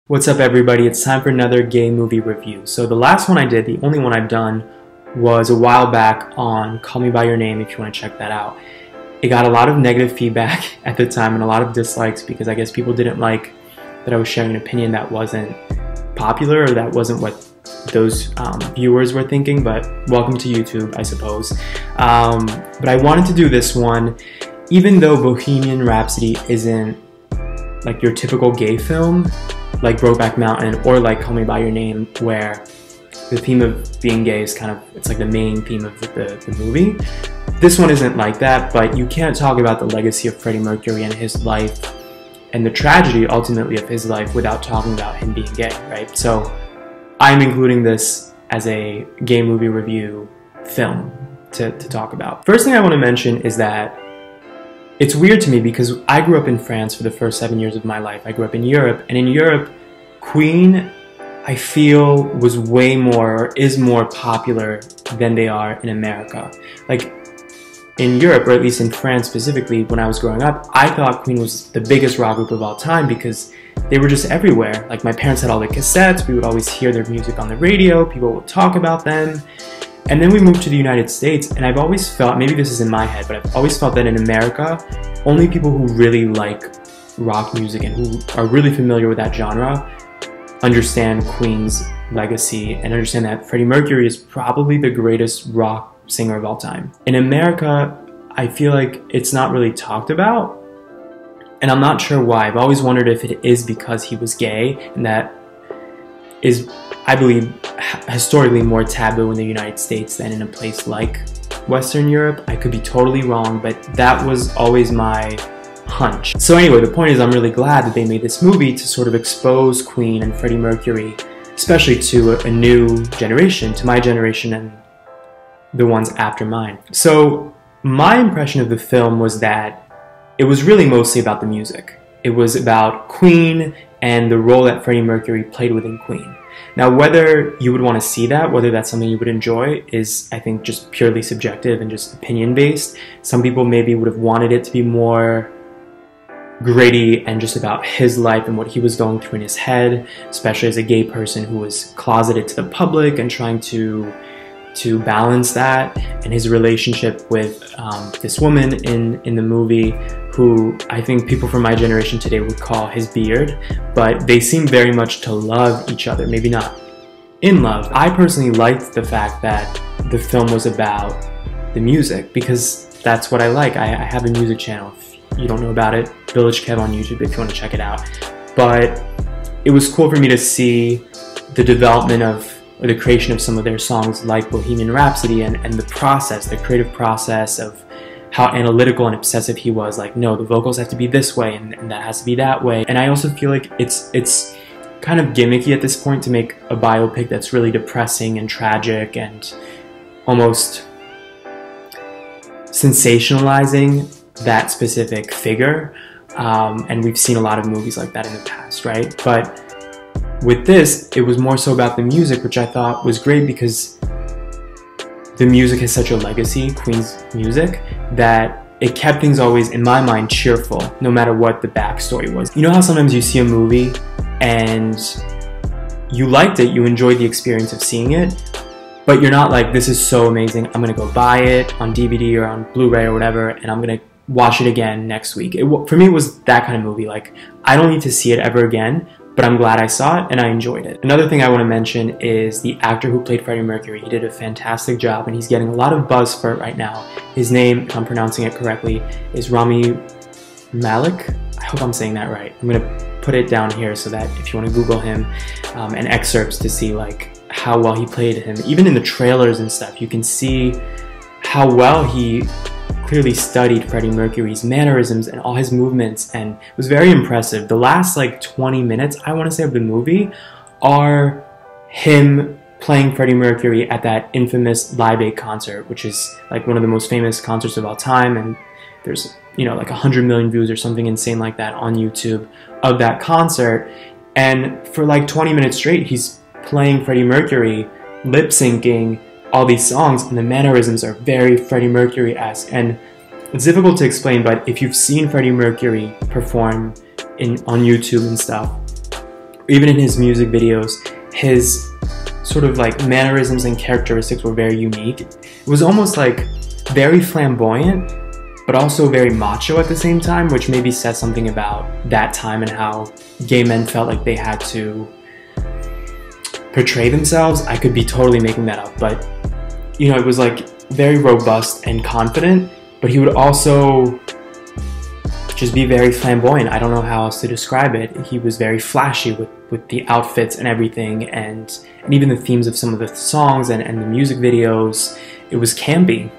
What's up everybody, it's time for another gay movie review. So the last one I did, the only one I've done, was a while back on Call Me By Your Name if you want to check that out. It got a lot of negative feedback at the time and a lot of dislikes because I guess people didn't like that I was sharing an opinion that wasn't popular or that wasn't what those viewers were thinking, but welcome to YouTube, I suppose. But I wanted to do this one, even though Bohemian Rhapsody isn't like your typical gay film, like Brokeback Mountain or like Call Me By Your Name, where the theme of being gay is kind of, it's like the main theme of the movie. This one isn't like that, but you can't talk about the legacy of Freddie Mercury and his life and the tragedy ultimately of his life without talking about him being gay, right? So I'm including this as a gay movie review film to talk about. First thing I want to mention is that it's weird to me because I grew up in France for the first 7 years of my life. I grew up in Europe, and in Europe, Queen, I feel, was way more, or is more popular than they are in America. Like, in Europe, or at least in France specifically, when I was growing up, I thought Queen was the biggest rock group of all time because they were just everywhere. Like, my parents had all the cassettes, we would always hear their music on the radio, people would talk about them. And then we moved to the United States, and I've always felt, maybe this is in my head, but I've always felt that in America, only people who really like rock music and who are really familiar with that genre understand Queen's legacy and understand that Freddie Mercury is probably the greatest rock singer of all time. In America, I feel like it's not really talked about, and I'm not sure why. I've always wondered if it is because he was gay, and that is, I believe, historically more taboo in the United States than in a place like Western Europe. I could be totally wrong, but that was always my hunch. So anyway, the point is I'm really glad that they made this movie to sort of expose Queen and Freddie Mercury, especially to a new generation, to my generation and the ones after mine. So my impression of the film was that it was really mostly about the music. It was about Queen and the role that Freddie Mercury played within Queen. Now, whether you would want to see that, whether that's something you would enjoy, is, I think, just purely subjective and just opinion-based. Some people maybe would have wanted it to be more gritty and just about his life and what he was going through in his head, especially as a gay person who was closeted to the public and trying to balance that, and his relationship with this woman in the movie who I think people from my generation today would call his beard, but they seem very much to love each other, maybe not in love. I personally liked the fact that the film was about the music because that's what I like. I have a music channel. If you don't know about it, Village Kev on YouTube if you want to check it out. But it was cool for me to see the development of, or the creation of some of their songs like Bohemian Rhapsody and the process, the creative process of how analytical and obsessive he was. Like, no, the vocals have to be this way and that has to be that way. And I also feel like it's kind of gimmicky at this point to make a biopic that's really depressing and tragic and almost sensationalizing that specific figure. And we've seen a lot of movies like that in the past, right? But with this, it was more so about the music, which I thought was great because the music has such a legacy, Queen's music, that it kept things always, in my mind, cheerful, no matter what the backstory was. You know how sometimes you see a movie and you liked it, you enjoyed the experience of seeing it, but you're not like, this is so amazing, I'm gonna go buy it on DVD or on Blu-ray or whatever, and I'm gonna watch it again next week. For me, it was that kind of movie. Like, I don't need to see it ever again, but I'm glad I saw it and I enjoyed it. Another thing I want to mention is the actor who played Freddie Mercury. He did a fantastic job and he's getting a lot of buzz for it right now. His name, if I'm pronouncing it correctly, is Rami Malek. I hope I'm saying that right. I'm going to put it down here so that if you want to Google him and excerpts to see like how well he played him. Even in the trailers and stuff, you can see how well he clearly studied Freddie Mercury's mannerisms and all his movements, and it was very impressive. The last like 20 minutes, I want to say, of the movie are him playing Freddie Mercury at that infamous Live Aid concert, which is like one of the most famous concerts of all time, and there's, you know, like 100 million views or something insane like that on YouTube of that concert. And for like 20 minutes straight, he's playing Freddie Mercury, lip syncing all these songs, and the mannerisms are very Freddie Mercury-esque. And it's difficult to explain, but if you've seen Freddie Mercury perform on YouTube and stuff, even in his music videos, his sort of like mannerisms and characteristics were very unique. It was almost like very flamboyant, but also very macho at the same time, which maybe says something about that time and how gay men felt like they had to portray themselves. I could be totally making that up, but you know, it was like very robust and confident, but he would also just be very flamboyant. I don't know how else to describe it. He was very flashy with the outfits and everything, and even the themes of some of the songs and the music videos. It was campy,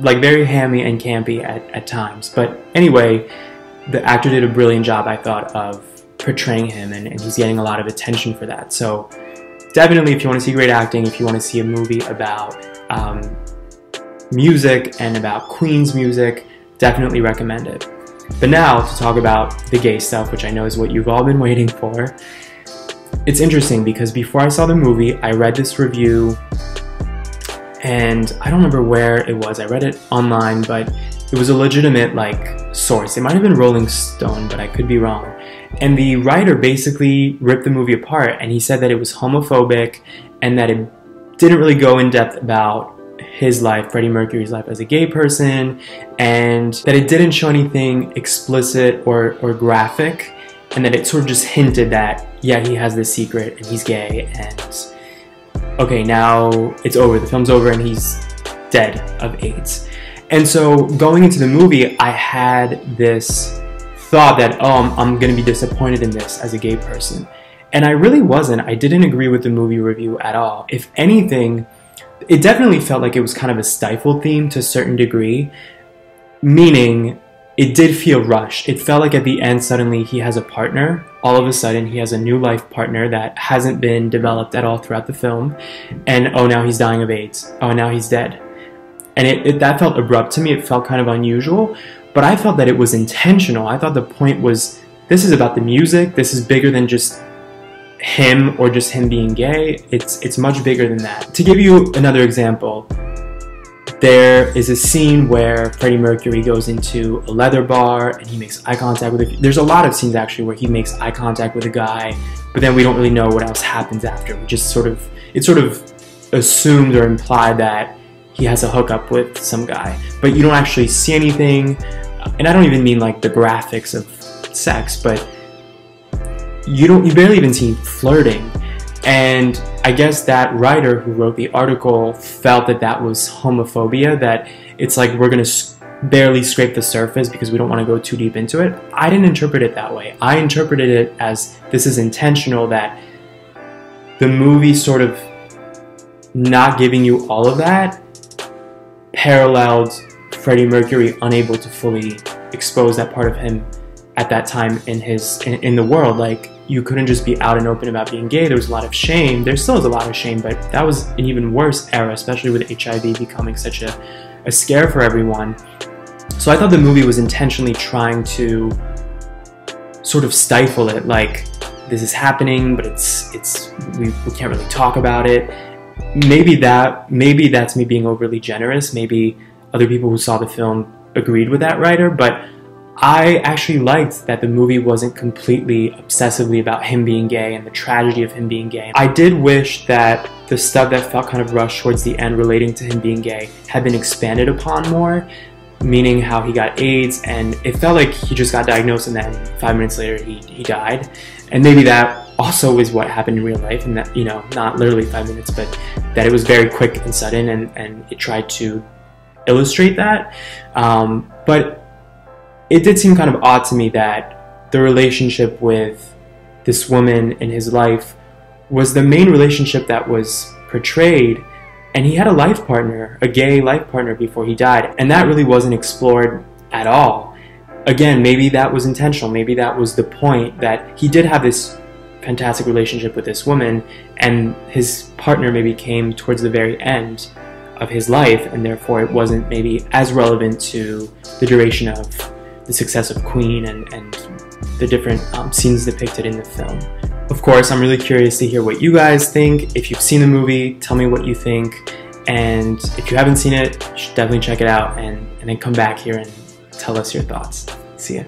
like very hammy and campy at times. But anyway, the actor did a brilliant job, I thought, of portraying him, and he's getting a lot of attention for that. So definitely, if you want to see great acting, if you want to see a movie about music and about Queen's music, definitely recommend it. But now to talk about the gay stuff, which I know is what you've all been waiting for. It's interesting because before I saw the movie, I read this review, and I don't remember where it was. I read it online, but it was a legitimate like source. It might have been Rolling Stone, but I could be wrong. And the writer basically ripped the movie apart, and he said that it was homophobic and that it didn't really go in depth about his life, Freddie Mercury's life as a gay person, and that it didn't show anything explicit or graphic, and that it sort of just hinted that, yeah, he has this secret and he's gay, and okay, now it's over, the film's over, and he's dead of AIDS. And so going into the movie, I had this thought that, oh, I'm gonna be disappointed in this as a gay person. And I really wasn't. I didn't agree with the movie review at all. If anything, it definitely felt like it was kind of a stifled theme to a certain degree, meaning it did feel rushed. It felt like at the end, suddenly he has a partner. All of a sudden, he has a new life partner that hasn't been developed at all throughout the film. And oh, now he's dying of AIDS. Oh, now he's dead. And that felt abrupt to me. It felt kind of unusual, but I felt that it was intentional. I thought the point was, this is about the music. This is bigger than just him or just him being gay. It's much bigger than that. To give you another example, there is a scene where Freddie Mercury goes into a leather bar and he makes eye contact with there's a lot of scenes actually where he makes eye contact with a guy, but then we don't really know what else happens after. We just sort of assumed or implied that he has a hookup with some guy, but you don't actually see anything. And I don't even mean like the graphics of sex, but you barely even see flirting. And I guess that writer who wrote the article felt that that was homophobia, that it's like we're gonna barely scrape the surface because we don't want to go too deep into it. I didn't interpret it that way. I interpreted it as this is intentional, that the movie sort of not giving you all of that paralleled Freddie Mercury unable to fully expose that part of him at that time in the world. Like, you couldn't just be out and open about being gay. There was a lot of shame. There still is a lot of shame, but that was an even worse era, especially with HIV becoming such a scare for everyone. So I thought the movie was intentionally trying to sort of stifle it, like, this is happening, but we can't really talk about it. Maybe that's me being overly generous. Maybe other people who saw the film agreed with that writer, but I actually liked that the movie wasn't completely obsessively about him being gay and the tragedy of him being gay. I did wish that the stuff that felt kind of rushed towards the end relating to him being gay had been expanded upon more, meaning how he got AIDS, and it felt like he just got diagnosed and then 5 minutes later he died. And maybe that also is what happened in real life, and that, you know, not literally 5 minutes, but that it was very quick and sudden, and it tried to illustrate that. But it did seem kind of odd to me that the relationship with this woman in his life was the main relationship that was portrayed, and he had a life partner, a gay life partner, before he died, and that really wasn't explored at all. Again, maybe that was intentional. Maybe that was the point, that he did have this fantastic relationship with this woman, and his partner maybe came towards the very end of his life, and therefore it wasn't maybe as relevant to the duration of the success of Queen and the different scenes depicted in the film. Of course, I'm really curious to hear what you guys think. If you've seen the movie, tell me what you think. And if you haven't seen it, you should definitely check it out and then come back here and tell us your thoughts. See ya.